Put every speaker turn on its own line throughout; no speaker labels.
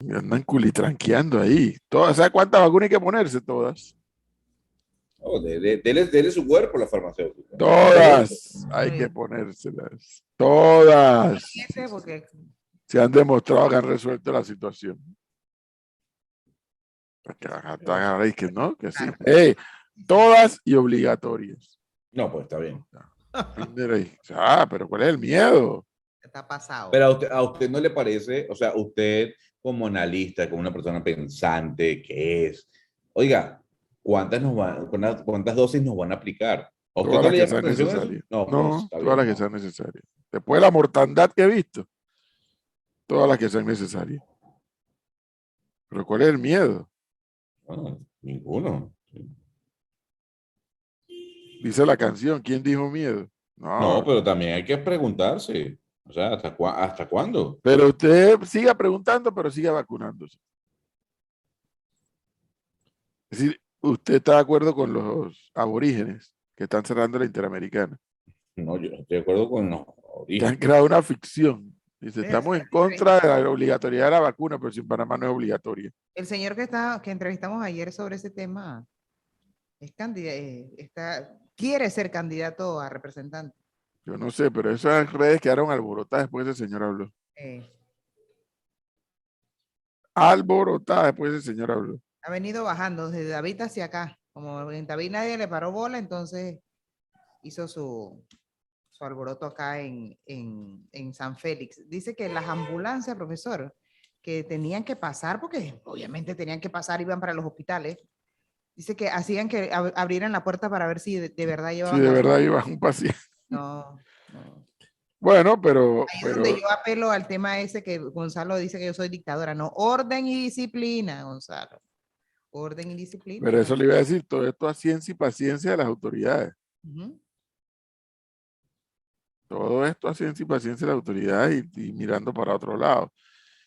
Andan culitranqueando ahí. Todas, ¿sabes cuántas vacunas hay que ponerse? Todas.
Oh, dele su cuerpo a la farmacéutica. Dele eso.
Todas hay que ponérselas. Todas.
Porque
Se han demostrado que han resuelto la situación. Porque agarráis que no, que sí. Todas y obligatorias.
No, pues está bien.
Pero ¿cuál es el miedo?
está pasado.
Pero a usted no le parece, o sea, usted como analista, como una persona pensante que es, oiga, ¿cuántas dosis nos van a aplicar? ¿A usted
Todas
no
las
le
que
llama la
sean
atención eso?
necesarias.
No, pues
No,
está
todas
bien,
las que
no.
sean necesarias. Después de la mortandad que he visto, todas las que sean necesarias. Pero ¿cuál es el miedo?
No, ninguno.
Dice la canción, ¿quién dijo miedo?
No,
No,
pero también hay que preguntarse, o sea, ¿hasta cuándo?
pero usted siga preguntando, pero siga vacunándose. Es decir, usted está de acuerdo con los aborígenes que están cerrando la Interamericana,
No, yo no estoy de acuerdo con los
que han
orígenes.
creado una ficción. Dice,
El
estamos en
señor
contra de la obligatoriedad de la vacuna, pero si en Panamá no es obligatoria.
que entrevistamos ayer sobre ese tema es quiere ser candidato a representante.
Yo no sé, pero esas redes quedaron alborotadas después que ese señor habló.
Eh,
Alborotadas después que ese señor habló.
ha venido bajando desde David hacia acá. Como en David nadie le paró bola, entonces hizo su alboroto acá en San Félix. Dice que las ambulancias, profesor, que tenían que pasar, porque obviamente tenían que pasar, iban para los hospitales. Dice que hacían que abrieran la puerta para ver si de verdad
Si
llevaban
de
a...
verdad iba un paciente.
No, no.
Bueno, pero,
Ahí es donde yo apelo al tema ese que Gonzalo dice que yo soy dictadora. No, orden y disciplina, Gonzalo. Orden y disciplina.
pero eso le iba a decir, todo esto a ciencia y paciencia de las autoridades.
Uh-huh.
Todo esto a ciencia y paciencia de las autoridades y mirando para otro lado.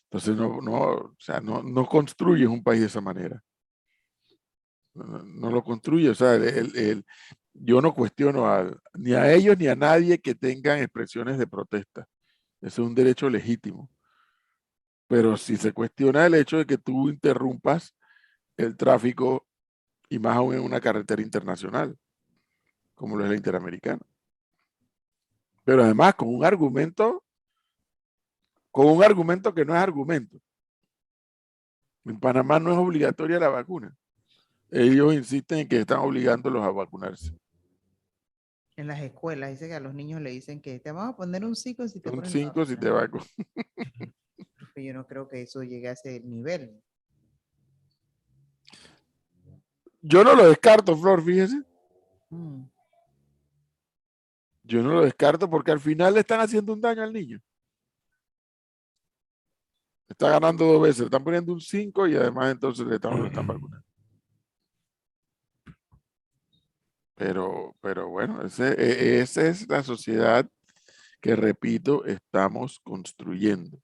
Entonces, o sea, no construyes un país de esa manera. No lo construye. O sea, yo no cuestiono ni a ellos ni a nadie que tengan expresiones de protesta. Eso es un derecho legítimo. Pero si se cuestiona el hecho de que tú interrumpas el tráfico y más aún en una carretera internacional, como lo es la Interamericana. Pero además con un argumento que no es argumento. En Panamá no es obligatoria la vacuna. Ellos insisten en que están obligándolos a vacunarse.
En las escuelas, dice que a los niños le dicen que te vamos a poner un 5 si te
Son
pones la
5 si te
vacuna.
vacunas.
Yo no creo que eso llegue a ese nivel.
Yo no lo descarto, Flor, fíjese.
Mm.
Yo no lo descarto porque al final le están haciendo un daño al niño. Está ganando 2 veces, le están poniendo un 5 y además entonces lo están vacunando. Pero bueno, esa es la sociedad que, repito, estamos construyendo,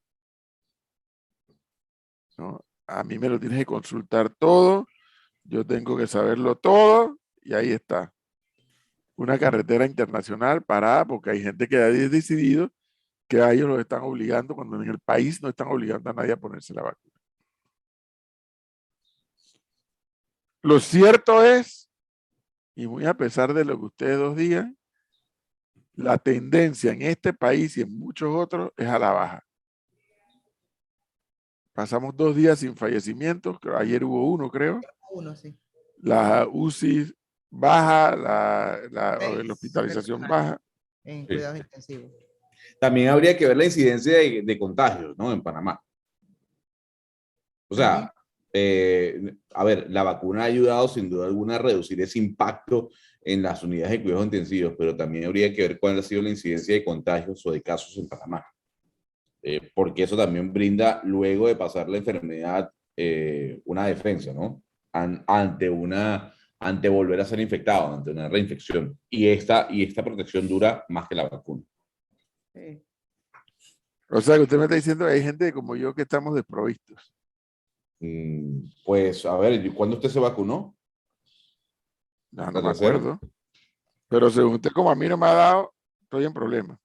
¿no? A mí me lo tienes que consultar todo, yo tengo que saberlo todo y ahí está. Una carretera internacional parada porque hay gente que ha decidido que a ellos los están obligando cuando en el país no están obligando a nadie a ponerse la vacuna. Lo cierto es, y muy a pesar de lo que ustedes dos digan, la tendencia en este país y en muchos otros es a la baja. Pasamos 2 días sin fallecimientos, ayer hubo uno, creo.
Uno, sí.
La UCI baja, la hospitalización baja.
En
Sí.
cuidados intensivos.
También habría que ver la incidencia de contagios, ¿no? En Panamá. O sea, a ver, la vacuna ha ayudado sin duda alguna a reducir ese impacto en las unidades de cuidados intensivos, pero también habría que ver cuál ha sido la incidencia de contagios o de casos en Panamá. Porque eso también brinda, luego de pasar la enfermedad, una defensa, ¿no? Ante volver a ser infectado, ante una reinfección. Y esta protección dura más que la vacuna.
Sí.
O sea, que usted me está diciendo que hay gente como yo que estamos desprovistos.
Pues, a ver, ¿cuándo usted se vacunó?
No
¿La
me
tercera?
acuerdo. Pero según usted, como a mí no me ha dado, estoy en problemas.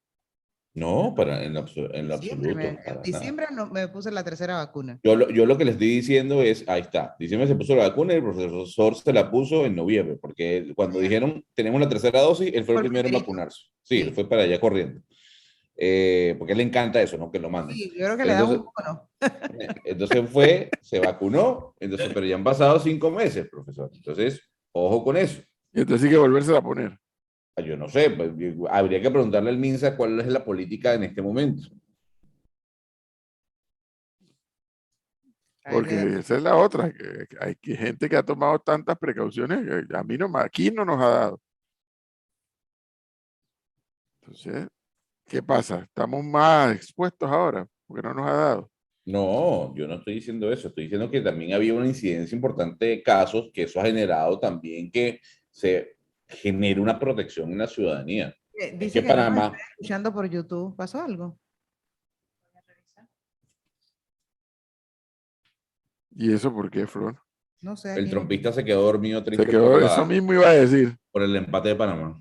No, en lo
Diciembre,
absoluto,
en
para nada.
diciembre no, me puse la tercera vacuna.
Yo lo que le estoy diciendo es, ahí está, diciembre se puso la vacuna y el profesor se la puso en noviembre, porque cuando dijeron tenemos la tercera dosis, él fue el
Fue el
primero en
primerito.
vacunarse. Sí, él
Sí.
fue para allá corriendo. Porque a él le encanta eso, ¿no? Que lo manden.
Sí, yo creo que le da
Entonces,
un bono.
entonces fue, se vacunó, entonces, pero ya han pasado 5 meses, profesor. Entonces, ojo con eso.
Y entonces hay que volvérsela a poner.
Yo no sé, pues, habría que preguntarle al MINSA cuál es la política en este momento.
A él le da-
Porque esa es la otra, que hay gente que ha tomado tantas precauciones que a mí no, aquí no nos ha dado. Entonces, ¿qué pasa? Estamos más expuestos ahora, porque no nos ha dado.
No, yo no estoy diciendo eso, estoy diciendo que también había una incidencia importante de casos, que eso ha generado también que se genere una protección en la ciudadanía. Es
Dice
que
que no nos
Panamá,
está escuchando por YouTube. ¿Pasó algo?
¿Y eso por qué, Flor?
No sé,
el
aquí no.
trompista se quedó dormido
Se
triste
quedó, eso mismo iba a decir.
por el empate de Panamá.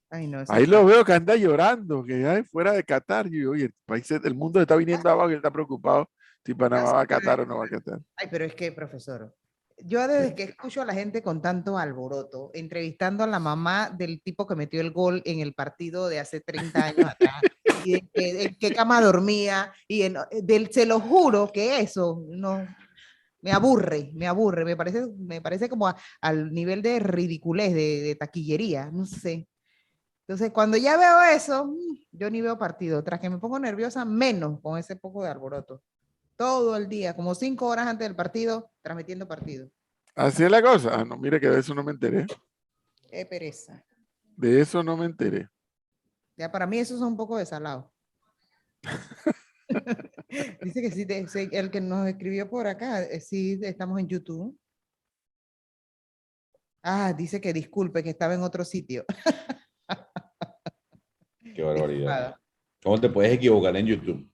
Ay, no, ese
Ahí lo
está.
veo que anda llorando, que ya es fuera de Qatar. Y yo, oye, el país, el mundo está viniendo abajo y él está preocupado si
Ah,
Panamá
sí,
va a
pero
Qatar o no va a Qatar.
ay, pero es que, profesor, yo desde que escucho a la gente con tanto alboroto, entrevistando a la mamá del tipo que metió el gol en el partido de hace 30 años atrás, y en qué cama dormía, se lo juro que eso no me aburre, me parece como al nivel de ridiculez, de taquillería, no sé. Entonces, cuando ya veo eso, yo ni veo partido. Tras que me pongo nerviosa, menos con ese poco de alboroto. Todo el día, como 5 horas antes del partido, transmitiendo partido.
Así es la cosa. Ah, no, mire que de eso no me enteré.
Qué pereza.
De eso no me enteré.
Ya para mí eso es un poco desalado. Dice que sí, el que nos escribió por acá, sí, estamos en YouTube. Ah, dice que disculpe, que estaba en otro sitio.
Qué barbaridad.
Disculpada.
¿Cómo te puedes equivocar en YouTube?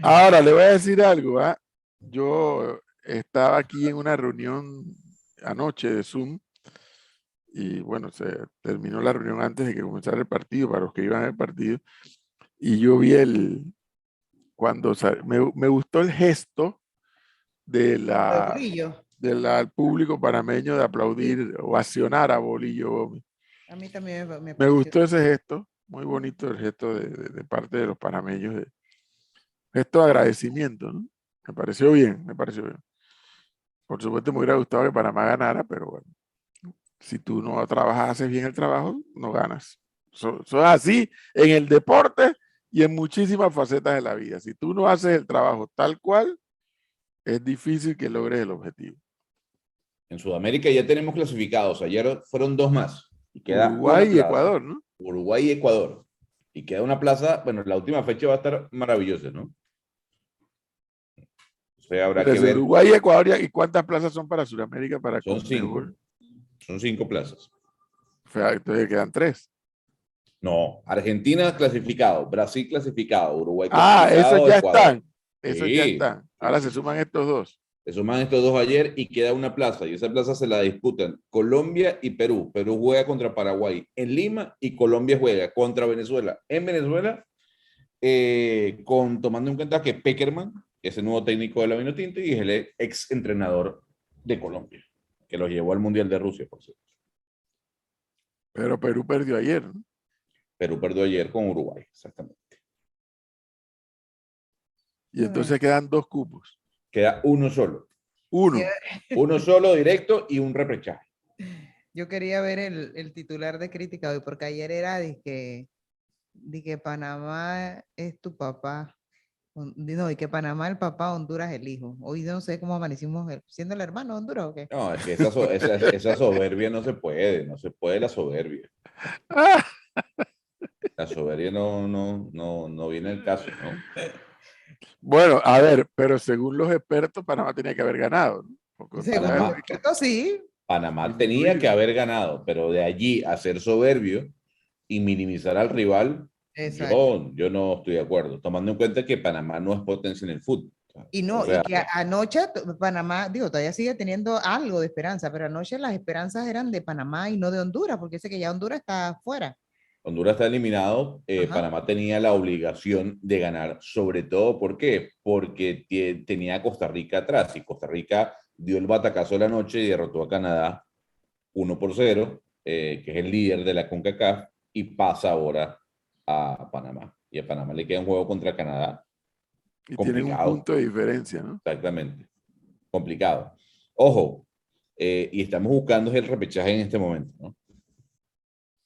Ahora le voy a decir algo. ¿Ah? Yo estaba aquí en una reunión anoche de Zoom y bueno, se terminó la reunión antes de que comenzara el partido, para los que iban al partido, y yo vi me gustó el gesto de
De
la,
Bolillo.
del público panameño de
Sí,
aplaudir o accionar a Bolillo Gómez.
a mí también me
Me
pareció.
gustó ese gesto, muy bonito el gesto de parte de los panameños, gesto de agradecimiento, ¿no? Me pareció bien, me pareció bien. Por supuesto me hubiera gustado que Panamá ganara, pero bueno, si tú no trabajas, haces bien el trabajo, no ganas. Eso es así en el deporte y en muchísimas facetas de la vida. Si tú no haces el trabajo tal cual, es difícil que logres el objetivo.
En Sudamérica ya tenemos clasificados. Ayer fueron 2 más. Y queda
Uruguay
una
y
plaza.
Ecuador, ¿no?
Uruguay y Ecuador. Y queda una plaza. Bueno, la última fecha va a estar maravillosa, ¿no? O sea, habrá que
Desde
ver.
Uruguay y Ecuador, ¿y cuántas plazas son para Sudamérica, para
Son 5.
Conmebol?
Son 5 plazas.
O sea, entonces quedan 3.
No, Argentina clasificado, Brasil clasificado, Uruguay
Ah, esos
clasificado,
ya
Ecuador.
están. Esos ya
Sí,
están.
sí,
Ahora
sí,
se
sí.
suman estos dos.
Se suman estos dos ayer y queda una plaza. Y esa plaza se la disputan Colombia y Perú. Perú juega contra Paraguay en Lima y Colombia juega contra Venezuela en Venezuela, tomando en cuenta que Peckerman es el nuevo técnico de la Vinotinto y es el ex entrenador de Colombia, que los llevó al Mundial de Rusia, por cierto.
Pero Perú perdió ayer, ¿no?
Perú perdió ayer con Uruguay, exactamente.
Y entonces quedan 2 cupos.
Queda uno solo.
Uno.
Uno solo directo y un repechaje.
Yo quería ver el titular de crítica hoy, porque ayer era de que Panamá es tu papá. No, y que Panamá el papá, Honduras el hijo. Hoy no sé cómo amanecimos siendo el hermano de Honduras o qué.
No, es que esa soberbia no se puede la soberbia.
Ah,
La soberbia no viene al caso, ¿no?
bueno, a ver, pero según los expertos, Panamá tenía que haber ganado, ¿no? Porque Honduras
Según
es
los
el
Panamá,
expertos, sí.
Panamá tenía que
disminuido.
haber ganado, pero de allí a ser soberbio y minimizar al rival,
Exacto.
yo no estoy de acuerdo, tomando en cuenta que Panamá no es potencia en el fútbol.
Y
O
no, y
sea,
que anoche Panamá, digo, todavía sigue teniendo algo de esperanza, pero anoche las esperanzas eran de Panamá y no de Honduras, porque dice que ya Honduras está fuera.
Honduras está eliminado.
Ajá.
Panamá tenía la obligación de ganar, sobre todo, ¿por qué? Porque tenía a Costa Rica atrás y Costa Rica dio el batacazo de la noche y derrotó a Canadá 1-0, que es el líder de la CONCACAF, y pasa ahora a Panamá. Y a Panamá le queda un juego contra Canadá
Y tienen un
complicado.
punto de diferencia, ¿no?
Exactamente. Complicado. Ojo, y estamos buscando el repechaje en este momento, ¿no?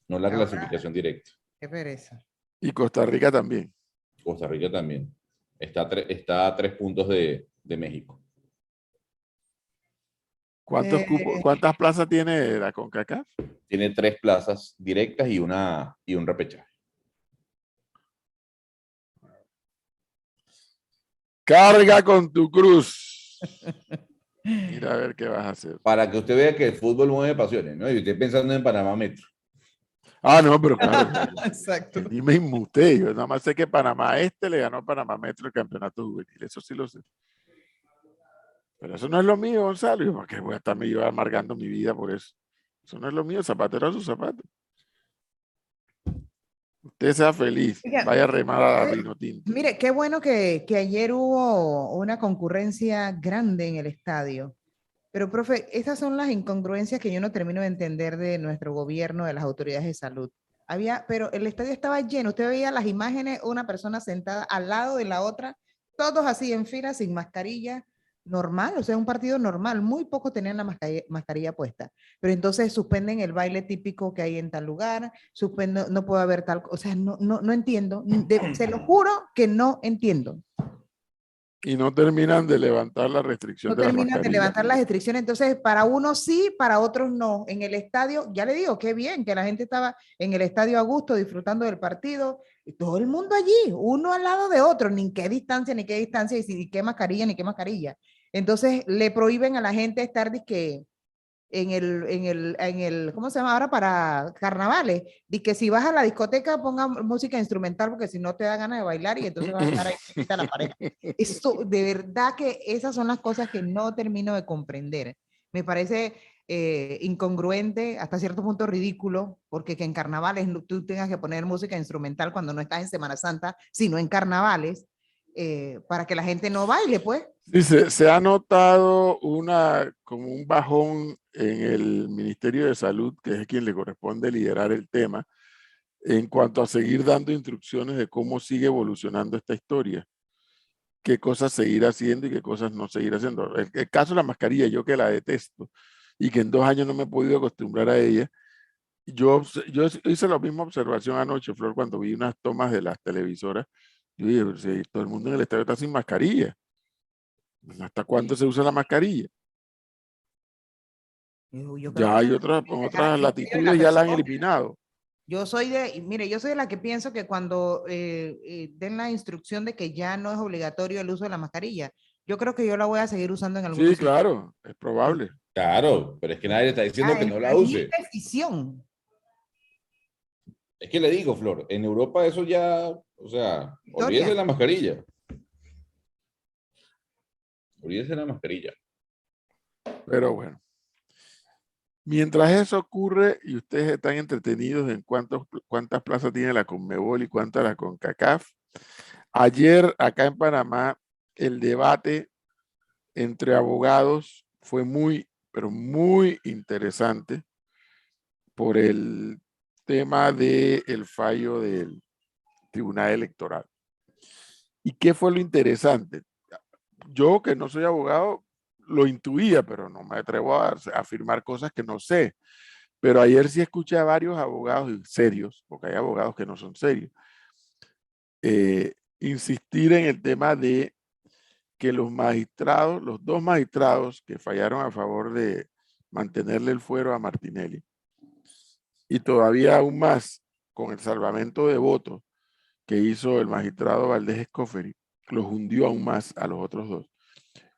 No la
Ahora,
clasificación directa.
qué pereza.
Y Costa Rica también.
Costa Rica también. Está a 3 puntos de México.
¿Cuántos cupos,
Eh,
cuántas plazas tiene la CONCACAF?
Tiene 3 plazas directas y un repechaje.
Carga con tu cruz. Mira a ver qué vas a hacer.
Para que usted vea que el fútbol mueve pasiones, ¿no? Y usted pensando en Panamá Metro.
Ah, no, pero claro.
Exacto.
Ni me inmuté. Yo nada más sé que Panamá Este le ganó a Panamá Metro el campeonato juvenil. Eso sí lo sé. Pero eso no es lo mío, Gonzalo. Yo, ¿para qué voy a estarme yo amargando mi vida por eso? Eso no es lo mío. Zapatero a sus zapatos. Usted sea feliz.
Oiga,
Vaya a remar a la vino tinto.
mire, qué bueno que ayer hubo una concurrencia grande en el estadio. Pero, profe, estas son las incongruencias que yo no termino de entender de nuestro gobierno, de las autoridades de salud. Pero el estadio estaba lleno. Usted veía las imágenes, una persona sentada al lado de la otra, todos así en fila, sin mascarilla, normal, o sea, un partido normal. Muy pocos tenían la mascarilla puesta. Pero entonces suspenden el baile típico que hay en tal lugar, suspenden, no puede haber tal, o sea, no entiendo. Se lo juro que no entiendo.
Y no terminan de levantar la restricción
No
de las
terminan de
mascarillas.
levantar las restricciones. Entonces, para unos sí, para otros no. En el estadio, ya le digo, qué bien, que la gente estaba en el estadio a gusto, disfrutando del partido, y todo el mundo allí, uno al lado de otro, ni qué distancia, ni qué distancia, y qué mascarilla, ni qué mascarilla. Entonces, le prohíben a la gente estar que ¿cómo se llama ahora? Para carnavales, y que si vas a la discoteca ponga música instrumental porque si no te da ganas de bailar y entonces vas a estar ahí cerquita a la pareja. Esto, de verdad que esas son las cosas que no termino de comprender. Me parece incongruente, hasta cierto punto ridículo, porque que en carnavales tú tengas que poner música instrumental cuando no estás en Semana Santa, sino en carnavales, para que la gente no baile, pues.
Sí, se ha notado como un bajón en el Ministerio de Salud, que es quien le corresponde liderar el tema, en cuanto a seguir dando instrucciones de cómo sigue evolucionando esta historia, qué cosas seguir haciendo y qué cosas no seguir haciendo. El caso de la mascarilla, yo que la detesto y que en 2 años no me he podido acostumbrar a ella, yo hice la misma observación anoche, Flor, cuando vi unas tomas de las televisoras. Yo dije, pero si todo el mundo en el estadio está sin mascarilla. ¿Hasta cuándo se usa la mascarilla?
Yo creo
Ya
que
hay otras
yo soy de la
latitudes, ya la han
persona,
eliminado.
mire, yo soy de la que pienso que cuando den la instrucción de que ya no es obligatorio el uso de la mascarilla, yo creo que yo la voy a seguir usando en
Sí,
algunos sitios.
claro, es probable.
Claro, pero es que nadie le está diciendo que no la
Es mi
use.
decisión.
Es que le digo, Flor, en Europa eso ya, o sea, olvídese de la mascarilla. Olvídese de la mascarilla.
Pero bueno, mientras eso ocurre y ustedes están entretenidos en cuántas plazas tiene la Conmebol y cuántas la CONCACAF, ayer acá en Panamá el debate entre abogados fue pero muy interesante por el tema del fallo del Tribunal Electoral. ¿Y qué fue lo interesante? Yo, que no soy abogado, lo intuía, pero no me atrevo a afirmar cosas que no sé. Pero ayer sí escuché a varios abogados serios, porque hay abogados que no son serios, insistir en el tema de que los magistrados, los 2 magistrados que fallaron a favor de mantenerle el fuero a Martinelli, y todavía aún más con el salvamento de votos que hizo el magistrado Valdés Escoferi, los hundió aún más a los otros 2,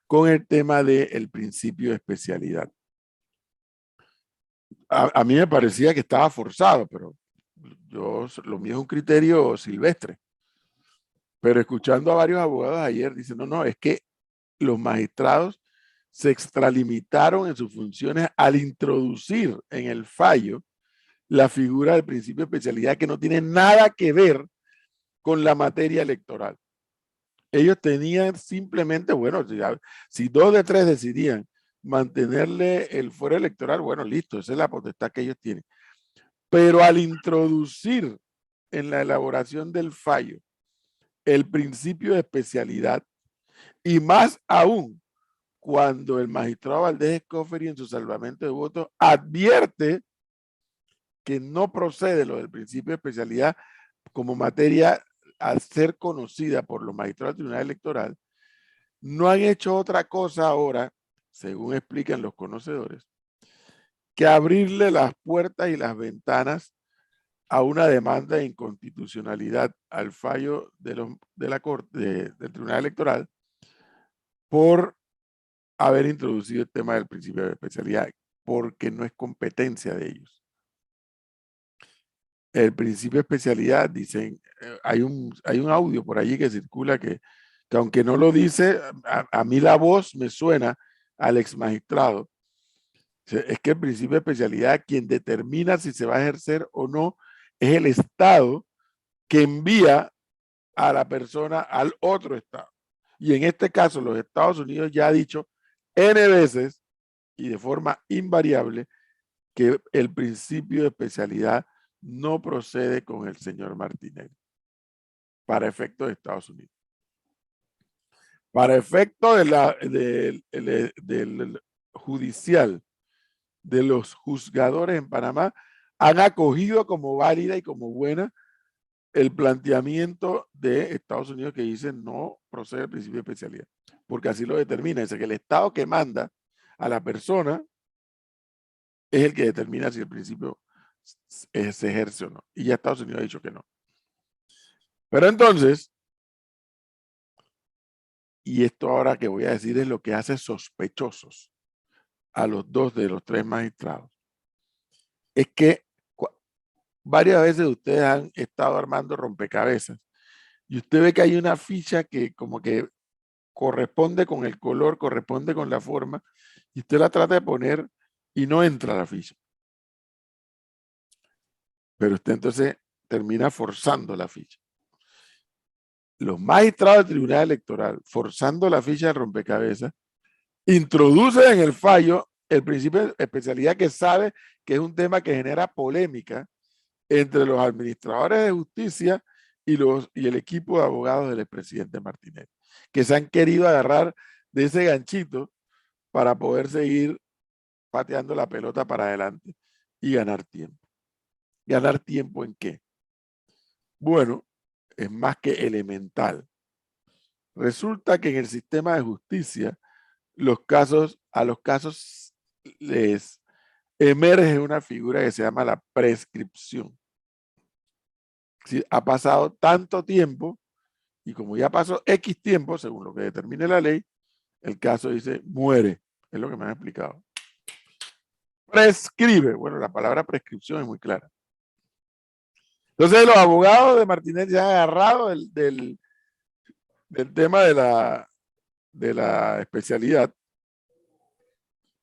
con el tema del principio de especialidad. A mí me parecía que estaba forzado, pero lo mío es un criterio silvestre. Pero escuchando a varios abogados ayer, dicen, no, es que los magistrados se extralimitaron en sus funciones al introducir en el fallo la figura del principio de especialidad que no tiene nada que ver con la materia electoral. Ellos tenían simplemente, bueno, si 2 de 3 decidían mantenerle el fuero electoral, bueno, listo, esa es la potestad que ellos tienen. Pero al introducir en la elaboración del fallo el principio de especialidad, y más aún cuando el magistrado Valdés Escoferi en su salvamento de votos advierte que no procede lo del principio de especialidad como materia al ser conocida por los magistrados del Tribunal Electoral, no han hecho otra cosa ahora, según explican los conocedores, que abrirle las puertas y las ventanas a una demanda de inconstitucionalidad al fallo de la Corte, del Tribunal Electoral por haber introducido el tema del principio de especialidad, porque no es competencia de ellos. El principio de especialidad, dicen, hay un audio por allí que circula que aunque no lo dice, a mí la voz me suena al ex magistrado. Es que el principio de especialidad, quien determina si se va a ejercer o no, es el Estado que envía a la persona al otro Estado. Y en este caso, los Estados Unidos ya ha dicho N veces y de forma invariable que el principio de especialidad no procede con el señor Martinelli para efecto de Estados Unidos. Para efecto del judicial, de los juzgadores en Panamá, han acogido como válida y como buena el planteamiento de Estados Unidos que dice no procede el principio de especialidad, porque así lo determina. Dice que el Estado que manda a la persona es el que determina si el principio se ejerce o no. Y ya Estados Unidos ha dicho que no. Pero entonces, y esto ahora que voy a decir es lo que hace sospechosos a los 2 de los 3 magistrados, es que varias veces ustedes han estado armando rompecabezas y usted ve que hay una ficha que como que corresponde con el color, corresponde con la forma, y usted la trata de poner y no entra la ficha. Pero usted entonces termina forzando la ficha. Los magistrados del Tribunal Electoral, forzando la ficha de rompecabezas, introducen en el fallo el principio de especialidad que sabe que es un tema que genera polémica entre los administradores de justicia y el equipo de abogados del expresidente Martinelli, que se han querido agarrar de ese ganchito para poder seguir pateando la pelota para adelante y ganar tiempo. ¿Ganar tiempo en qué? Bueno, es más que elemental. Resulta que en el sistema de justicia, a los casos les emerge una figura que se llama la prescripción. Si ha pasado tanto tiempo y como ya pasó X tiempo, según lo que determine la ley, el caso dice muere. Es lo que me han explicado. Prescribe. Bueno, la palabra prescripción es muy clara. Entonces los abogados de Martínez se han agarrado del tema de la especialidad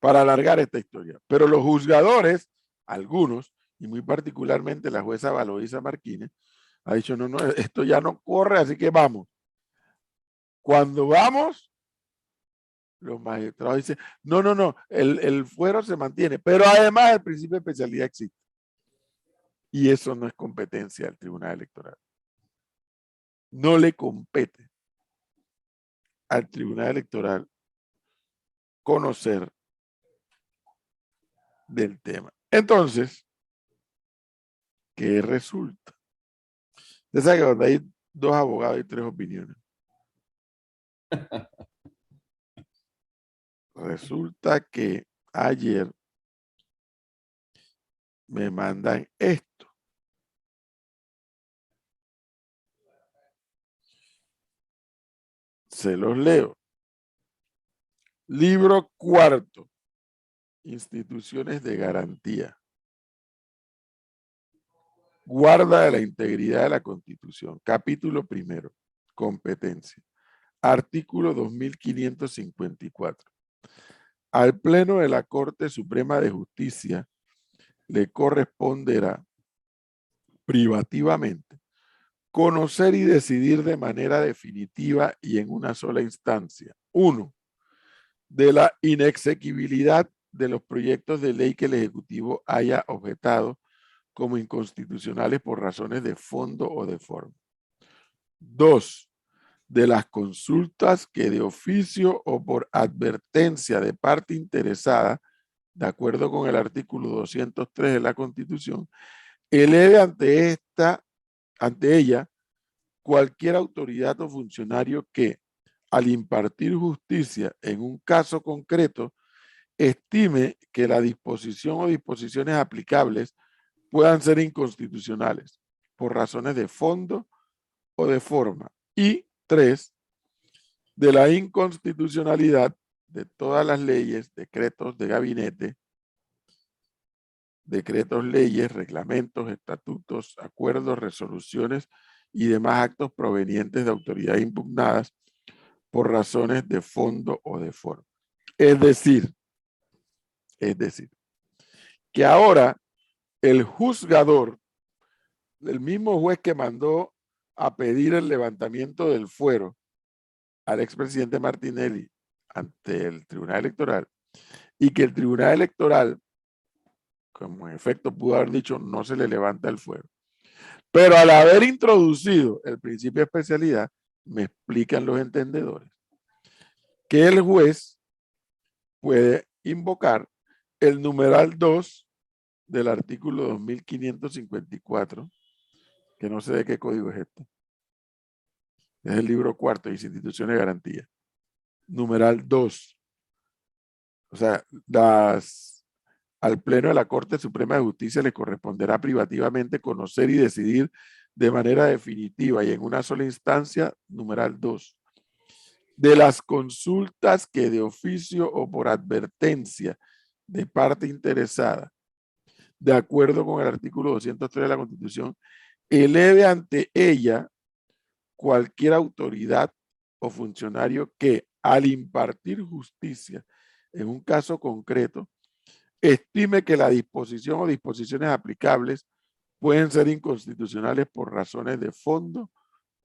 para alargar esta historia. Pero los juzgadores, algunos, y muy particularmente la jueza Valoisa Martínez, ha dicho, no, no, esto ya no corre, así que vamos. Cuando vamos, los magistrados dicen, no, no, no, el fuero se mantiene, pero además el principio de especialidad existe. Y eso no es competencia del Tribunal Electoral. No le compete al Tribunal Electoral conocer del tema. Entonces, ¿qué resulta? Usted sabe que cuando hay 2 abogados y 3 opiniones. Resulta que ayer me mandan esto. Se los leo. Libro 4. Instituciones de garantía. Guarda de la integridad de la Constitución. Capítulo 1. Competencia. Artículo 2554. Al Pleno de la Corte Suprema de Justicia le corresponderá privativamente conocer y decidir de manera definitiva y en una sola instancia. 1. De la inexequibilidad de los proyectos de ley que el Ejecutivo haya objetado como inconstitucionales por razones de fondo o de forma. 2. De las consultas que de oficio o por advertencia de parte interesada, de acuerdo con el artículo 203 de la Constitución, eleve ante ella cualquier autoridad o funcionario que, al impartir justicia en un caso concreto, estime que la disposición o disposiciones aplicables puedan ser inconstitucionales por razones de fondo o de forma. Y 3. De la inconstitucionalidad de todas las leyes, decretos de gabinete, decretos, leyes, reglamentos, estatutos, acuerdos, resoluciones y demás actos provenientes de autoridades impugnadas por razones de fondo o de forma. Es decir, que ahora el juzgador, el mismo juez que mandó a pedir el levantamiento del fuero al expresidente Martinelli ante el Tribunal Electoral, y que el Tribunal Electoral, como en efecto pudo haber dicho, no se le levanta el fuero. Pero al haber introducido el principio de especialidad, me explican los entendedores, que el juez puede invocar el numeral 2 del artículo 2554, que no sé de qué código es este. Es el libro cuarto de instituciones de garantía. Numeral 2. O sea, al Pleno de la Corte Suprema de Justicia le corresponderá privativamente conocer y decidir de manera definitiva y en una sola instancia, numeral 2, de las consultas que de oficio o por advertencia de parte interesada, de acuerdo con el artículo 203 de la Constitución, eleve ante ella cualquier autoridad o funcionario que, al impartir justicia en un caso concreto, estime que la disposición o disposiciones aplicables pueden ser inconstitucionales por razones de fondo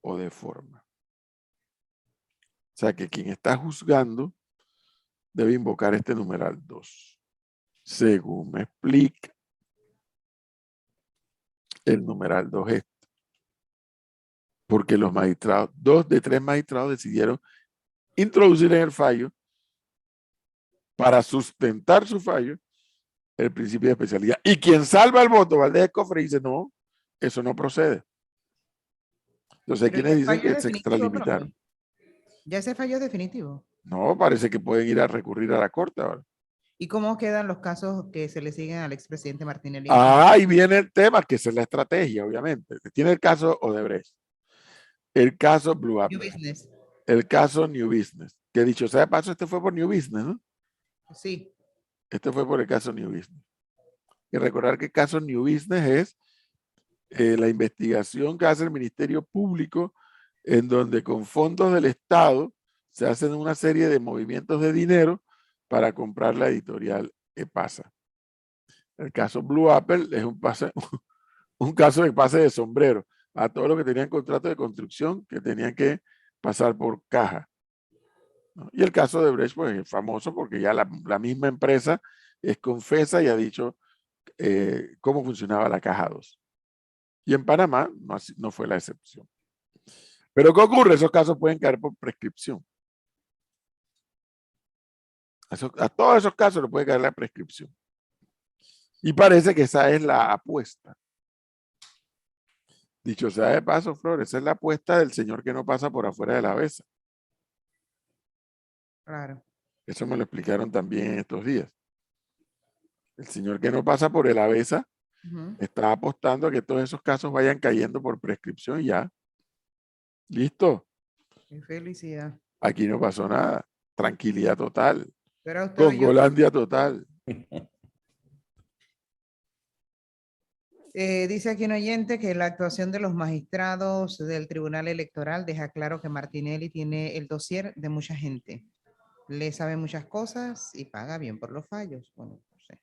o de forma. O sea que quien está juzgando debe invocar este numeral 2. Según me explica el numeral 2 este. Porque los magistrados, 2 de 3 magistrados decidieron introducir en el fallo, para sustentar su fallo, el principio de especialidad. Y quien salva el voto, Valdés Cofre, dice, no, eso no procede. Entonces hay quienes dicen que se extralimitaron.
Ya ese fallo es definitivo.
No, parece que pueden ir a recurrir a la corte ahora.
¿Y cómo quedan los casos que se le siguen al expresidente Martinelli?
Ahí viene el tema, que esa es la estrategia, obviamente. Tiene el caso Odebrecht, el caso Blue Apple,
New Business.
el caso New Business. Que dicho sea de paso, este fue por New Business, ¿no?
Sí.
Este fue por el caso New Business. Y recordar que el caso New Business es la investigación que hace el Ministerio Público, en donde con fondos del Estado se hacen una serie de movimientos de dinero para comprar la editorial EPASA. El caso Blue Apple es un caso de pase de sombrero a todos los que tenían contrato de construcción que tenían que pasar por caja, ¿no? Y el caso de Brecht, pues es famoso porque ya la misma empresa es confesa y ha dicho cómo funcionaba la caja 2. Y en Panamá no fue la excepción. Pero ¿qué ocurre? Esos casos pueden caer por prescripción. A todos esos casos le puede caer la prescripción. Y parece que esa es la apuesta. Dicho sea de paso, Flor, esa es la apuesta del señor que no pasa por afuera de la besa.
Claro.
Eso me lo explicaron también en estos días. El señor que no pasa por el ABESA está apostando a que todos esos casos vayan cayendo por prescripción y ya. Listo.
Qué felicidad.
Aquí no pasó nada. Tranquilidad total.
Pero usted oyó.
Congolandia total.
Dice aquí un oyente que la actuación de los magistrados del Tribunal Electoral deja claro que Martinelli tiene el dossier de mucha gente. Le sabe muchas cosas y paga bien por los fallos. Bueno, no sé.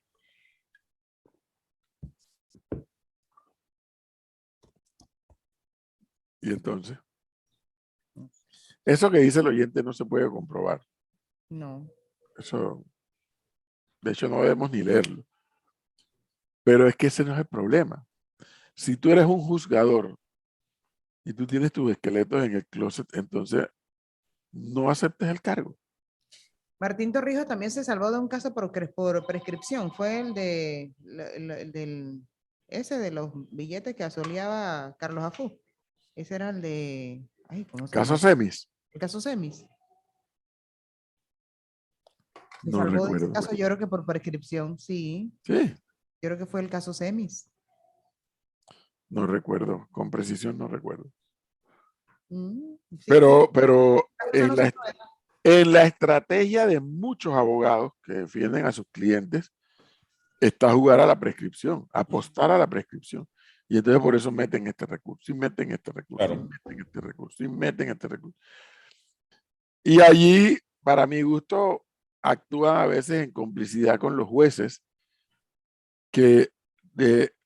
Y entonces, eso que dice el oyente no se puede comprobar.
No.
Eso, de hecho, no debemos ni leerlo. Pero es que ese no es el problema. Si tú eres un juzgador y tú tienes tus esqueletos en el closet, entonces no aceptes el cargo.
Martín Torrijos también se salvó de un caso por prescripción. Fue el de el del ese de los billetes que asoleaba Carlos Afú. Ese era el de, ay, ¿cómo se
Caso
llama?
Semis,
El caso Semis. Se
no
salvó de ese
recuerdo.
caso, yo creo que por prescripción, sí.
Sí,
Yo creo que fue el caso Semis.
no recuerdo, con precisión no recuerdo.
Sí,
Pero
eso no
en
se
la,
puede.
en la estrategia de muchos abogados que defienden a sus clientes está jugar a la prescripción, apostar a la prescripción. Y entonces por eso meten este recurso, y meten este recurso, y
Claro.
meten este recurso, y meten este recurso. Y allí, para mi gusto, actúan a veces en complicidad con los jueces que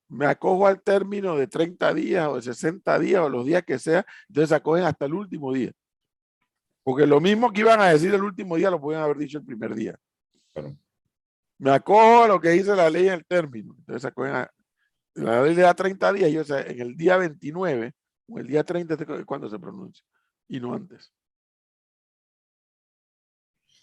me acojo al término de 30 días o de 60 días o los días que sea, entonces se acogen hasta el último día. Porque lo mismo que iban a decir el último día lo pueden haber dicho el primer día.
Claro.
Me acojo a lo que dice la ley en el término. Entonces se acogen la ley le da 30 días y o sea, en el día 29 o el día 30 es cuando se pronuncia y no antes.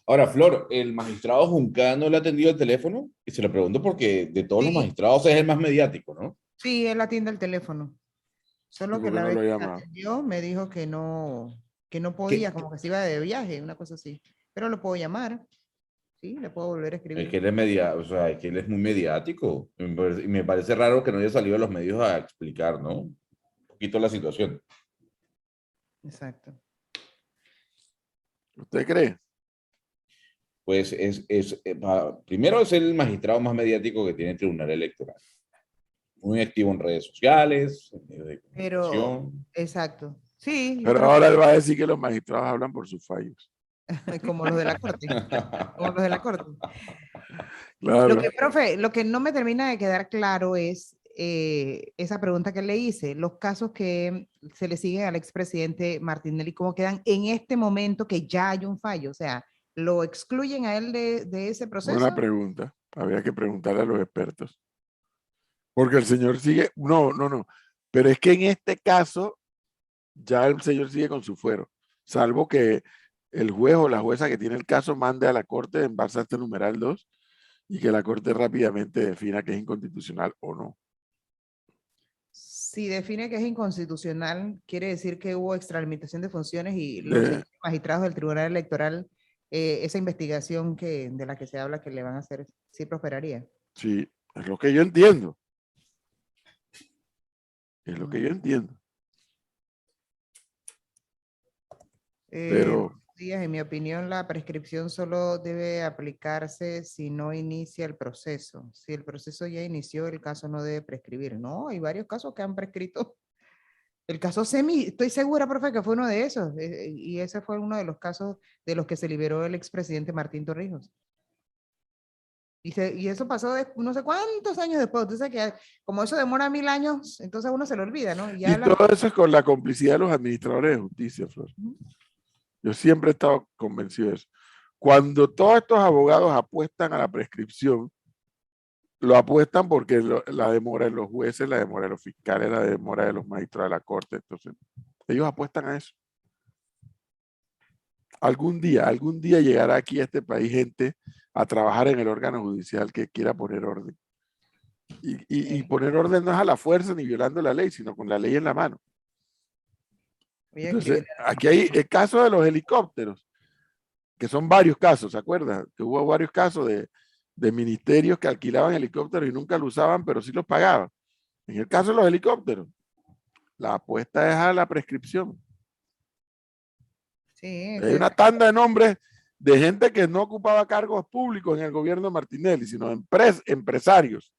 Ahora, Flor, el magistrado Juncal no le ha atendido el teléfono y se lo pregunto porque de todos los
Sí,
magistrados es el más mediático, ¿no?
sí, él atiende el teléfono.
¿Y
Solo
por
que
qué
la
no
vez
lo ha
que me
llamado?
atendió me dijo que no
Que,
podía, como que se iba de viaje, una cosa así. Pero lo puedo llamar, sí, le puedo volver a
es
escribir.
que él es o sea, es que él es muy mediático. Y me parece raro que no haya salido a los medios a explicar, ¿no? Un poquito la situación.
Exacto.
¿Usted cree?
Pues primero es el magistrado más mediático que tiene el Tribunal Electoral. Muy activo en redes sociales, en medios de
Pero,
comunicación.
exacto. Sí, yo
Pero
creo
ahora él va a decir que los magistrados hablan por sus fallos.
que como los de la corte, como los de la corte. Lo
Claro.
que, profe, lo que no me termina de quedar claro es esa pregunta que le hice, los casos que se le siguen al expresidente Martinelli, ¿cómo quedan en este momento que ya hay un fallo? O sea, ¿lo excluyen a él de ese
Buena
proceso?
pregunta. Habría que preguntarle a los expertos. Porque el señor sigue, no. Pero es que en este caso, ya el señor sigue con su fuero. Salvo que el juez o la jueza que tiene el caso mande a la corte en base a este numeral 2 y que la corte rápidamente defina que es inconstitucional o no.
Si define que es inconstitucional, quiere decir que hubo extralimitación de funciones y los
De,
señores magistrados del Tribunal Electoral, esa investigación de la que se habla que le van a hacer, sí prosperaría.
sí, es lo que yo entiendo. Es lo que yo entiendo. Pero
Díaz, en mi opinión, la prescripción solo debe aplicarse si no inicia el proceso. Si el proceso ya inició, el caso no debe prescribir. No, hay varios casos que han prescrito. El caso Semi, estoy segura, profe, que fue uno de esos. Y ese fue uno de los casos de los que se liberó el expresidente Martín Torrijos. Y eso pasó no sé cuántos años después. Entonces, que como eso demora 1000 años, entonces a uno se le olvida, ¿no?
y todo eso es con la complicidad de los administradores de justicia, Flor. Yo siempre he estado convencido de eso. Cuando todos estos abogados apuestan a la prescripción, lo apuestan porque la demora de los jueces, la demora de los fiscales, la demora de los magistrados de la corte. Entonces, ellos apuestan a eso. Algún día llegará aquí a este país gente a trabajar en el órgano judicial que quiera poner orden. Y poner orden no es a la fuerza ni violando la ley, sino con la ley en la mano. Entonces, aquí hay el caso de los helicópteros, que son varios casos, ¿se acuerdan? Que hubo varios casos de ministerios que alquilaban helicópteros y nunca lo usaban, pero sí los pagaban. En el caso de los helicópteros, la apuesta es a la prescripción.
Sí,
Hay una tanda de nombres de gente que no ocupaba cargos públicos en el gobierno de Martinelli, sino empresarios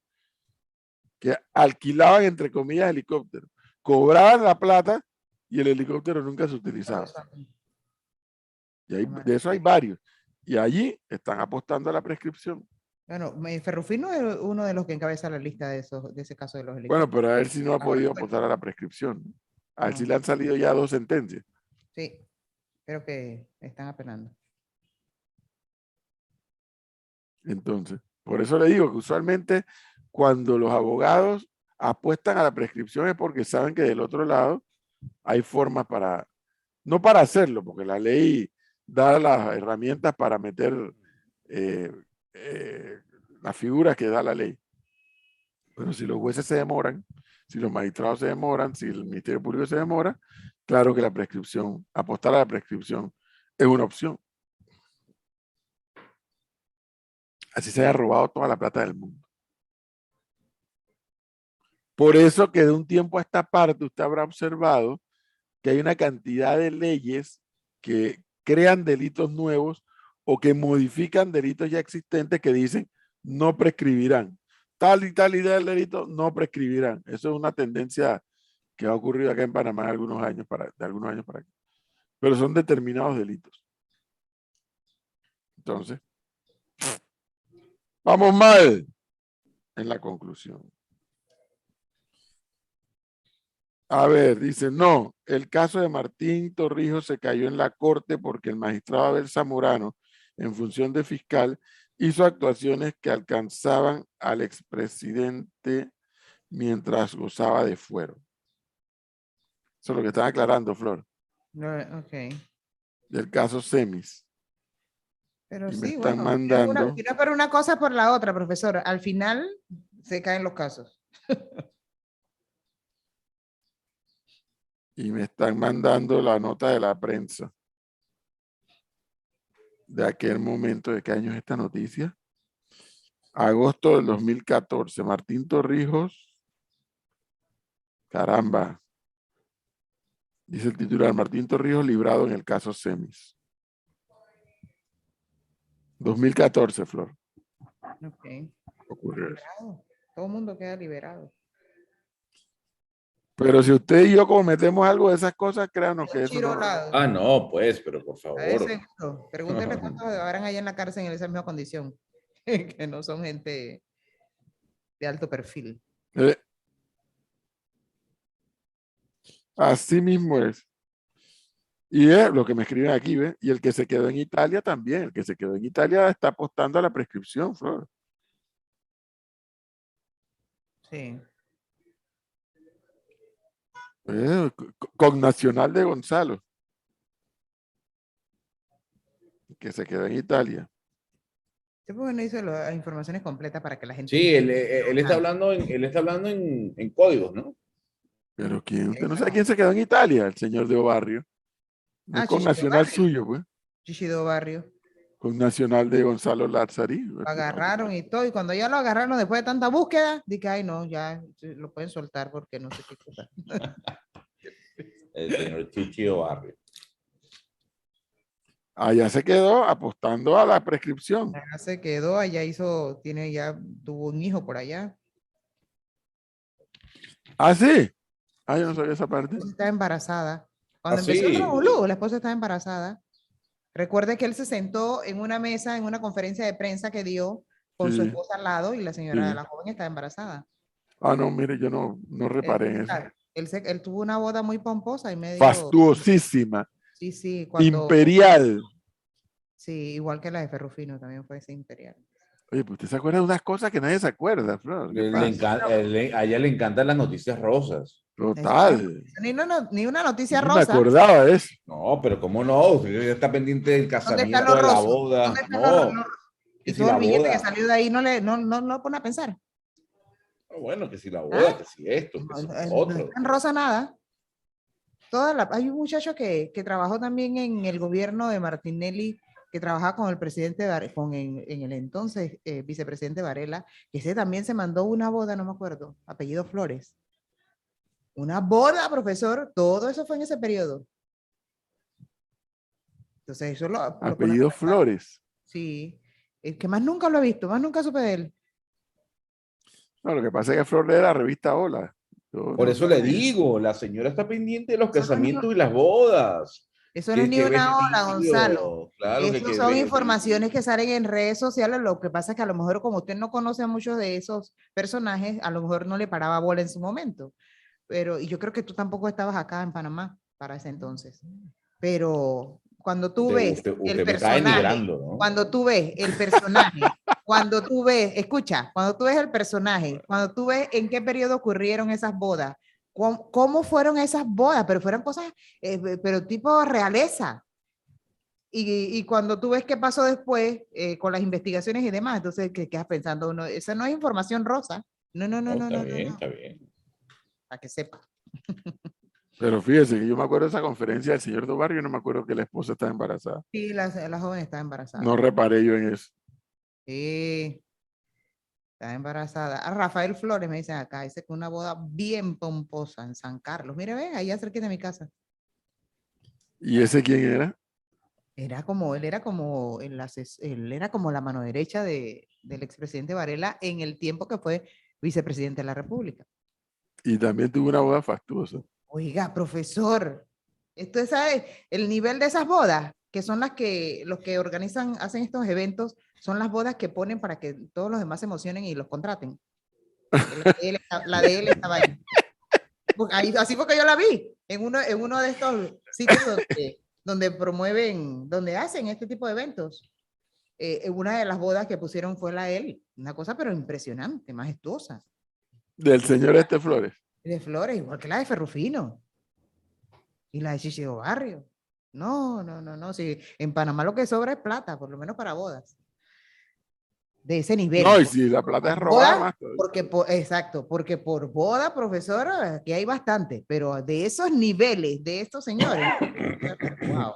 que alquilaban, entre comillas, helicópteros. Cobraban la plata y el helicóptero nunca se utilizaba. Y de eso hay varios. Y allí están apostando a la prescripción.
Bueno, Ferrufino es uno de los que encabeza la lista de ese caso de los
Bueno,
helicópteros.
pero a ver si no ha podido apostar a la prescripción. A él
No.
sí le han salido ya 2 sentencias.
Sí, creo que están apelando.
Entonces, por eso le digo que usualmente cuando los abogados apuestan a la prescripción es porque saben que del otro lado hay formas para, no para hacerlo, porque la ley da las herramientas para meter eh, eh, las figuras que da la ley. Pero si los jueces se demoran, si los magistrados se demoran, si el Ministerio Público se demora, claro que la prescripción, apostar a la prescripción es una opción. Así se haya robado toda la plata del mundo. Por eso que de un tiempo a esta parte usted habrá observado que hay una cantidad de leyes que crean delitos nuevos o que modifican delitos ya existentes que dicen no prescribirán. Tal y tal idea del delito no prescribirán. Eso es una tendencia que ha ocurrido acá en Panamá de algunos años para acá. Pero son determinados delitos. Entonces, vamos mal en la conclusión. A ver, dice, no, el caso de Martín Torrijos se cayó en la corte porque el magistrado Abel Zamorano, en función de fiscal, hizo actuaciones que alcanzaban al expresidente mientras gozaba de fuero. Eso es lo que están aclarando, Flor,
Ok.
del caso Semis.
Pero
Y me
sí,
están
bueno,
mandando,
si no es por una cosa, por la otra, profesor. Al final se caen los casos.
la nota de la prensa de aquel momento. ¿De qué año es esta noticia? Agosto del 2014. Martín Torrijos. Caramba. Dice el titular, Martín Torrijos librado en el caso Semis. 2014, Flor.
Ok.
Ocurrió eso.
Liberado. Todo el mundo queda liberado.
Pero si usted y yo cometemos algo de esas cosas, créanos que eso no.
Chirolado.
Ah, no, pues, pero por
A
favor.
ese seguro. Pregúntenle cuántos habrán allá en la cárcel en esa misma condición. Que no son gente de alto perfil.
Así mismo es. Y es lo que me escriben aquí, ¿ve? Y el que se quedó en Italia también. El que se quedó en Italia está apostando a la prescripción, Flor.
Sí.
Con Nacional de Gonzalo. Que se quedó en Italia.
Sí, porque no hizo las informaciones completas para que la gente
Sí,
entienda.
él está hablando en códigos, ¿no?
Pero ¿quién? Usted no sabe quién se quedó en Italia, el señor de Barrio. No es con
Chichido
Nacional
Barrio.
suyo, pues.
Chichido Barrio.
Con Nacional de Gonzalo Lazzari.
Lo agarraron y todo. Y cuando ya lo agarraron después de tanta búsqueda, dije, ay, no, ya lo pueden soltar porque no sé qué cosa.
El señor Chichio Barrio.
Allá se quedó apostando a la prescripción.
Ya se quedó, allá hizo, tuvo un hijo por allá.
Ah, sí. Ah, yo no sabía esa parte.
La esposa estaba embarazada. Cuando
Ah,
empezó el
sí.
revolú, la esposa estaba embarazada. Recuerde que él se sentó en una mesa, en una conferencia de prensa que dio con su
Sí,
esposa al lado y la señora,
sí.
la joven estaba embarazada.
Ah, no, mire, yo no reparé en eso.
Él tuvo una boda muy pomposa y medio,
Fastuosísima.
sí,
Imperial.
sí, igual que la de Ferrufino, también fue ese imperial.
Oye, pues usted se acuerda de unas cosas que nadie se acuerda, Flor. ¿Qué pasa?
A ella le encantan las noticias rosas.
Total.
Ni una noticia
Ni me
rosa.
acordaba de eso.
No, pero ¿cómo no? Usted está pendiente del
¿Dónde está
casamiento,
lo
de la
roso?
boda.
¿Dónde está
No, que
y
si
todo
la
el billete que
boda.
salió de ahí no lo pone a pensar.
Bueno, que si la boda,
¿Ah?
que si esto, que si
No
lo otro.
está en rosa nada. Hay un muchacho que trabajó también en el gobierno de Martinelli, que trabajaba con el presidente, en el entonces vicepresidente Varela, que ese también se mandó una boda, no me acuerdo, apellido Flores. Una boda, profesor, todo eso fue en ese periodo. Entonces, eso lo pone a
Apellido
pensar.
Flores.
Sí, es que más nunca lo he visto, más nunca supe de él.
No, lo que pasa es que Flor lee la revista Hola. Yo
Por
no
eso
sé.
le digo, la señora está pendiente de los
Eso no es ni,
casamientos y las bodas.
eso no es ni
¿Qué
una ola, Gonzalo.
vestido? Claro
Esas son informaciones que salen en redes sociales. Lo que pasa es que a lo mejor, como usted no conoce a muchos de esos personajes, a lo mejor no le paraba bola en su momento. y yo creo que tú tampoco estabas acá en Panamá para ese entonces. Pero cuando tú ves
Usted
el
me está
personaje,
denigrando, ¿no?
cuando tú ves el personaje, cuando tú ves, escucha, cuando tú ves el personaje, cuando tú ves en qué periodo ocurrieron esas bodas, cómo fueron esas bodas, pero fueron cosas, pero tipo realeza. Y cuando tú ves qué pasó después con las investigaciones y demás, entonces ¿qué quedas pensando uno? Esa no es información rosa. No, no, no, no,
Está
no,
bien,
no.
está bien.
Para que sepa.
Pero fíjese que yo me acuerdo de esa conferencia del señor do Barrio, no me acuerdo que la esposa estaba embarazada.
Sí, la joven está embarazada.
No reparé yo en eso.
Sí, está embarazada. A Rafael Flores me dicen acá, dice que una boda bien pomposa en San Carlos. Mire, ve, ahí cerca de mi casa.
¿Y ese quién era?
Él era como él era como la mano derecha del expresidente Varela en el tiempo que fue vicepresidente de la República.
Y también tuvo una boda fastuosa.
Oiga, profesor, esto es el nivel de esas bodas, que son los que organizan, hacen estos eventos, son las bodas que ponen para que todos los demás se emocionen y los contraten. La de él estaba ahí. Así fue que yo la vi, en uno de estos sitios donde promueven, donde hacen este tipo de eventos. Una de las bodas que pusieron fue la de él, una cosa pero impresionante, majestuosa.
Del señor Flores.
De Flores, igual que la de Ferrufino. Y la de Chichio Barrio. No, no, no, no. Si en Panamá lo que sobra es plata, por lo menos para bodas. De ese nivel.
No, y si la plata es robada más todavía.
Exacto, porque por boda, profesora, aquí hay bastante, pero de esos niveles, de estos señores, wow.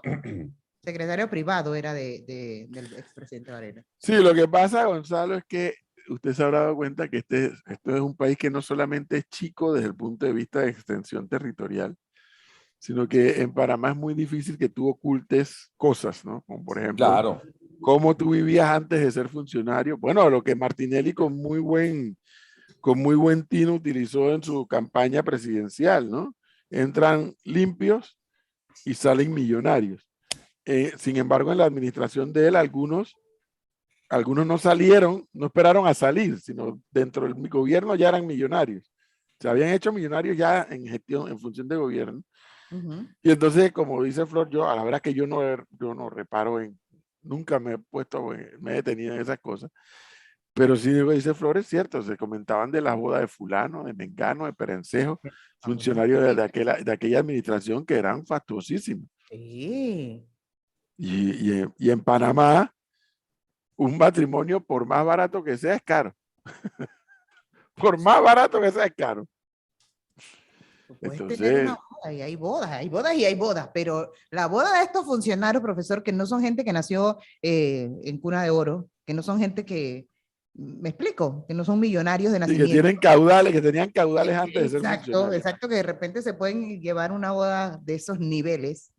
Secretario privado era del expresidente Varela.
Sí, lo que pasa, Gonzalo, es que usted se habrá dado cuenta que esto es un país que no solamente es chico desde el punto de vista de extensión territorial, sino que en Panamá es muy difícil que tú ocultes cosas, ¿no? Como por ejemplo,
Claro.
cómo tú vivías antes de ser funcionario. Bueno, lo que Martinelli con muy buen tino utilizó en su campaña presidencial, ¿no? Entran limpios y salen millonarios. Sin embargo, en la administración de él, algunos no salieron, no esperaron a salir, sino dentro del gobierno ya eran millonarios. Se habían hecho millonarios ya en gestión, en función de gobierno. Y entonces, como dice Flor, a la verdad que yo no reparo nunca me he detenido en esas cosas. Pero sí, dice Flor, es cierto, se comentaban de las bodas de fulano, de mengano, de perencejo, funcionarios de aquella administración que eran fastuosísimos.
Sí.
Y en Panamá, un matrimonio, por más barato que sea, es caro. Por más barato que sea, es caro.
Puedes
Entonces,
tener una boda y hay bodas y hay bodas, pero la boda de estos funcionarios, profesor, que no son gente que nació en cuna de oro, que no son gente que, me explico, que no son millonarios de nacimiento.
Que tenían caudales antes de ser funcionarios.
Exacto, que de repente se pueden llevar una boda de esos niveles.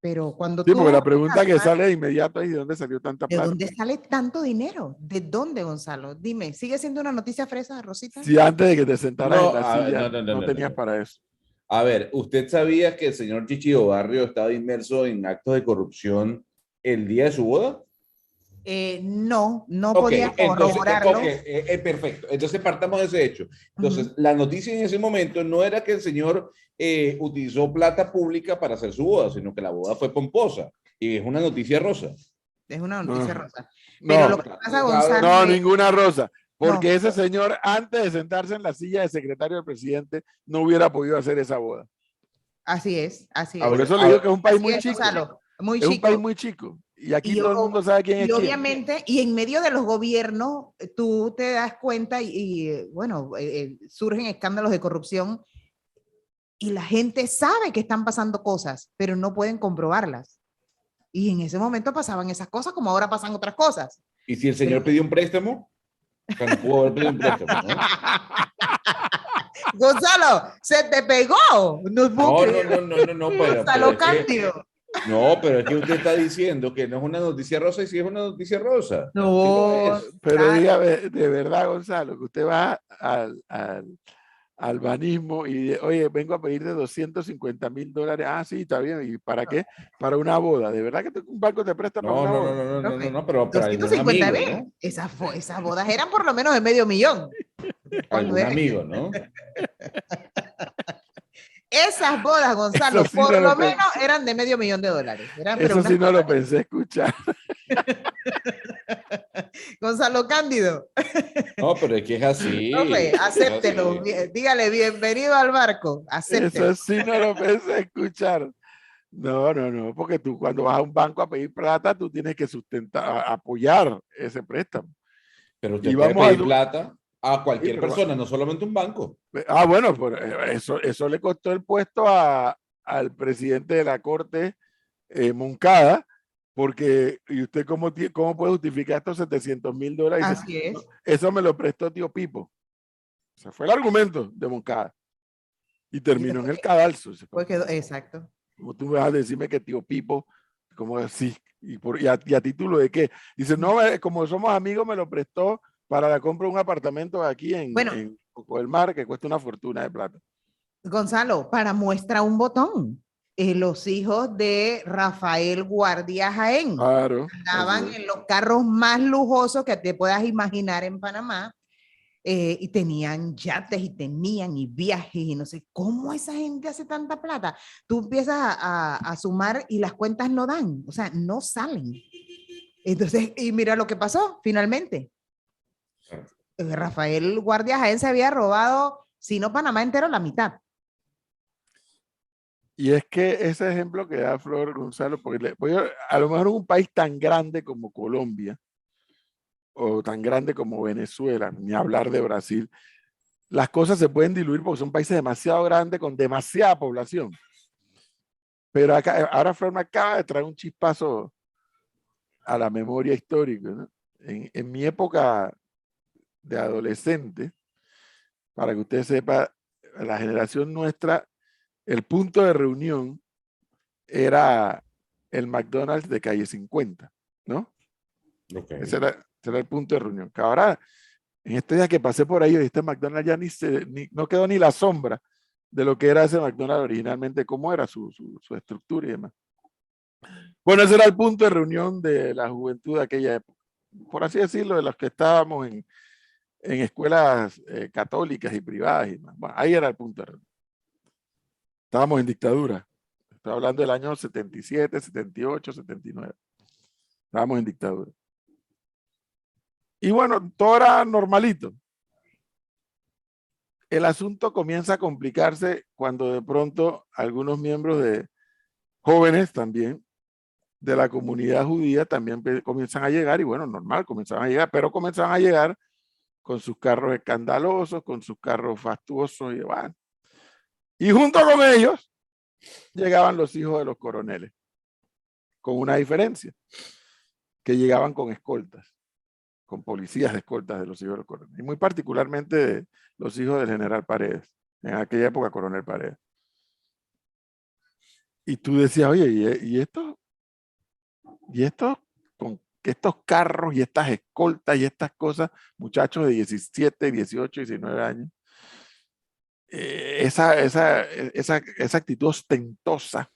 Pero cuando
sí, porque la pregunta que sale de inmediato es ¿de dónde salió tanta plata?
¿De dónde sale tanto dinero? ¿De dónde, Gonzalo? Dime, ¿sigue siendo una noticia fresa, Rosita?
Si antes de que te sentaras en la silla no tenías para eso.
A ver, ¿usted sabía que el señor Chichio Barrio estaba inmerso en actos de corrupción el día de su boda?
No podía corroborarlo.
Perfecto. Entonces partamos de ese hecho. Entonces, la noticia en ese momento no era que el señor utilizó plata pública para hacer su boda, sino que la boda fue pomposa. Y es una noticia rosa.
Es una noticia rosa.
Pero
lo que pasa, Gonzalo,
ninguna rosa. Porque ese señor, antes de sentarse en la silla de secretario del presidente, no hubiera podido hacer esa boda.
Así es.
Por eso le digo que es un país muy chico.
Gonzalo,
es un país muy chico. Y aquí todo el mundo sabe quién es quién.
Y obviamente, y en medio de los gobiernos, tú te das cuenta bueno, surgen escándalos de corrupción y la gente sabe que están pasando cosas, pero no pueden comprobarlas. Y en ese momento pasaban esas cosas como ahora pasan otras cosas.
¿Y si el señor pidió un préstamo? O sea, no pudo haber pedido un préstamo, ¿no?
Gonzalo, se te pegó.
No,
Gonzalo Cándido.
No, pero es que usted está diciendo que no es una noticia rosa y sí es una noticia rosa.
No,
sí
pero dígame, de verdad, Gonzalo, que usted va al banismo y oye, vengo a pedirte $250,000. Ah, sí, está bien. ¿Y para qué? Para una boda. ¿De verdad que un banco te presta para una boda?
No, pero para algún amigo, ¿no?
Esas bodas eran por lo menos de $500,000.
Algún amigo, ¿no?
Esas bodas, Gonzalo,
Eso sí
por
no
lo
lo
menos eran de $500,000. Eran, pero
Eso
unas
sí no lo
cosas-
pensé escuchar.
Gonzalo Cándido,
No, pero es que es así.
profe,
Es
acéptelo.
así.
Dígale, bienvenido al barco. Acéptelo.
Eso sí no lo pensé escuchar. No, no, no, porque tú cuando vas a un banco a pedir plata, tú tienes que sustentar, apoyar ese préstamo.
Pero
Y
usted puede
vamos a...
pedir plata a
Sí,
cualquier
pero,
persona, no solamente un banco.
bueno, pues eso le costó el puesto al presidente de la Corte, Moncada, porque, ¿y usted cómo puede justificar estos $700,000? Dice,
Así
"No,
es.
eso me lo prestó tío Pipo". O sea, fue el argumento de Moncada. Y
Y
terminó en
después,
el cadalso.
pues quedó, exacto.
¿Cómo tú me vas a decirme que tío Pipo, como así? ¿Y a título de qué? Dice, no, como somos amigos, me lo prestó para la compra de un apartamento aquí
Bueno,
en Coco del Mar, que cuesta una fortuna de plata.
Gonzalo, para muestra un botón. Los hijos de Rafael Guardia Jaén
Claro, así
andaban
es.
en los carros más lujosos que te puedas imaginar en Panamá, y tenían yates y tenían y viajes y no sé cómo esa gente hace tanta plata. Tú empiezas a sumar y las cuentas no dan, o sea, no salen. Entonces, y mira lo que pasó finalmente. Rafael Guardia Jaén se había robado, si no Panamá entero, la mitad.
Y es que ese ejemplo que da Flor Gonzalo, porque a lo mejor en un país tan grande como Colombia, o tan grande como Venezuela, ni hablar de Brasil, las cosas se pueden diluir porque son países demasiado grandes con demasiada población. Pero acá, ahora Flor me acaba de traer un chispazo a la memoria histórica, ¿no? En mi época de adolescente, para que usted sepa, la generación nuestra, el punto de reunión era el McDonald's de calle 50, ¿no?
Okay.
Ese era el punto de reunión. Que ahora, en este día que pasé por ahí, este McDonald's ya no quedó ni la sombra de lo que era ese McDonald's originalmente, cómo era su estructura y demás. Bueno, ese era el punto de reunión de la juventud de aquella época, por así decirlo, de los que estábamos en escuelas católicas y privadas. Y demás. Bueno, ahí era el punto de reunión. Estábamos en dictadura. Estoy hablando del año 77, 78, 79. Estábamos en dictadura. Y bueno, todo era normalito. El asunto comienza a complicarse cuando de pronto algunos miembros de jóvenes también de la comunidad judía también comienzan a llegar, y bueno, normal, comenzaban a llegar, pero comenzaban a llegar con sus carros escandalosos, con sus carros fastuosos, y bueno. Y junto con ellos llegaban los hijos de los coroneles, con una diferencia, que llegaban con escoltas, con policías de escoltas de los hijos de los coroneles, y muy particularmente de los hijos del general Paredes, en aquella época coronel Paredes. Y tú decías, oye, ¿y estos con estos carros y estas escoltas y estas cosas, muchachos de 17, 18, 19 años, esa actitud ostentosa,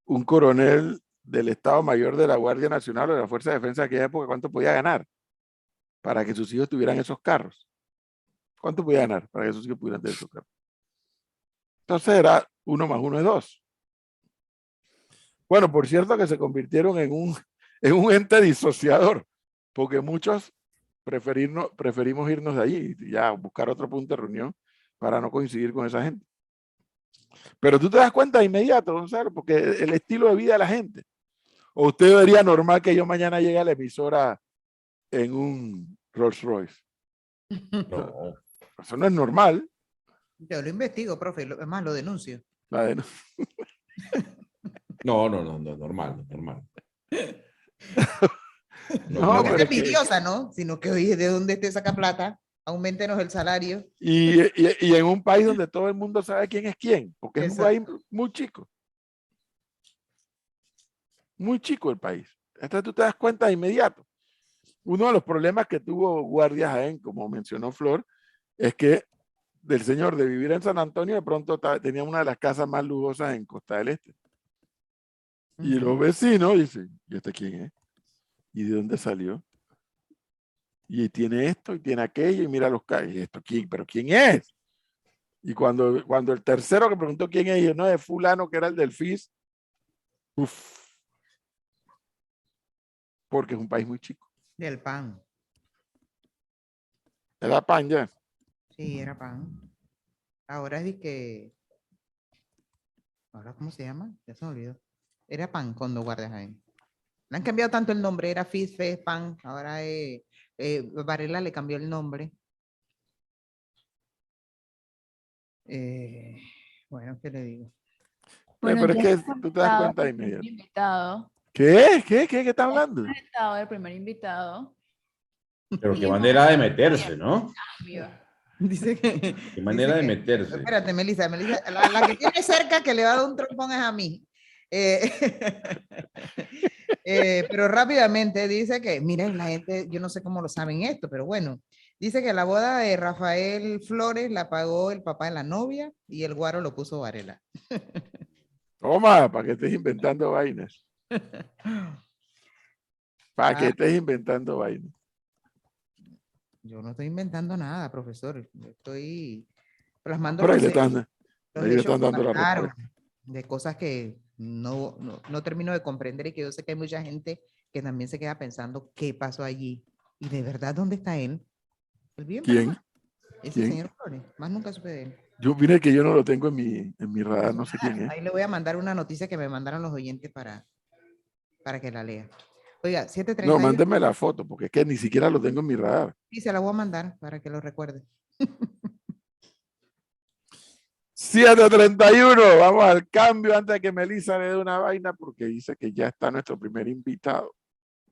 un coronel del Estado Mayor de la Guardia Nacional o de la Fuerza de Defensa de aquella época, ¿cuánto podía ganar para que sus hijos tuvieran esos carros? ¿Cuánto podía ganar para que sus hijos pudieran tener esos carros? Entonces era 1 más 1 es 2. Bueno, por cierto que se convirtieron en un ente disociador, porque muchos preferimos irnos de allí y ya buscar otro punto de reunión para no coincidir con esa gente. Pero tú te das cuenta de inmediato, Gonzalo, porque el estilo de vida de la gente. O usted vería normal que yo mañana llegue a la emisora en un Rolls Royce.
No,
Eso no es normal.
Yo lo investigo, profe, es más, lo denuncio.
no, normal, no, normal. No,
No,
No que
no.
sea
pero es que...
envidiosa, ¿no? Sino que, oye, ¿de dónde te saca plata? Aumentenos el salario.
Y en un país donde todo el mundo sabe quién es quién, porque es un país
Exacto.
muy chico. Muy chico el país. Entonces tú te das cuenta de inmediato. Uno de los problemas que tuvo Guardia Jaén, como mencionó Flor, es que del señor de vivir en San Antonio, de pronto tenía una de las casas más lujosas en Costa del Este. Y los vecinos dicen, ¿y este quién es? ¿Y de dónde salió? Y tiene esto y tiene aquello, y mira los calles. ¿Esto quién? ¿Pero quién es? Y cuando el tercero que preguntó quién es, yo, no, es fulano que era el del FIS. Uf. Porque es un país muy chico.
Del pan.
Era pan ya.
Sí, era pan. Ahora es de que... ¿Ahora cómo se llama? Ya se me olvidó. Era pan cuando guardas ahí. Le han cambiado tanto el nombre. Era FIS, FES, pan. Ahora Varela le cambió el nombre. Bueno, ¿qué le digo?
Bueno,
Pero es que
entonces,
tú te das cuenta de
el primer
inmediato.
invitado.
¿Qué está hablando?
Presentado el primer invitado.
Pero qué manera de meterse, ¿no?
Dice que...
Qué manera de
dice que-
meterse.
Espérate, Melissa, la que tiene cerca que le va a dar un trompón es a mí. Pero rápidamente dice que, miren, la gente, yo no sé cómo lo saben esto, pero bueno, dice que la boda de Rafael Flores la pagó el papá de la novia y el guaro lo puso Varela.
Toma, para que estés inventando vainas. Para que
Ah.
estés inventando vainas.
Yo no estoy inventando nada, profesor. Yo estoy plasmando
Pero ahí
los
le
hechos,
están,
los
ahí le
hechos
están
que
dando la
pasaron,
respuesta.
de cosas que no termino de comprender y que yo sé que hay mucha gente que también se queda pensando qué pasó allí. Y de verdad, ¿dónde está él? ¿Él vive en
¿Quién?
Panamá? Ese
¿Quién?
señor Flores. Más nunca supe de él.
Yo mire que yo no lo tengo en mi radar, no sé quién es.
Ahí le voy a mandar una noticia que me mandaron los oyentes para que la lea. Oiga,
No,
7:31.
mándeme la foto, porque es que ni siquiera lo tengo en mi radar.
Sí, se la voy a mandar para que lo recuerde.
7:31, vamos al cambio antes de que Melissa le dé una vaina, porque dice que ya está nuestro primer invitado.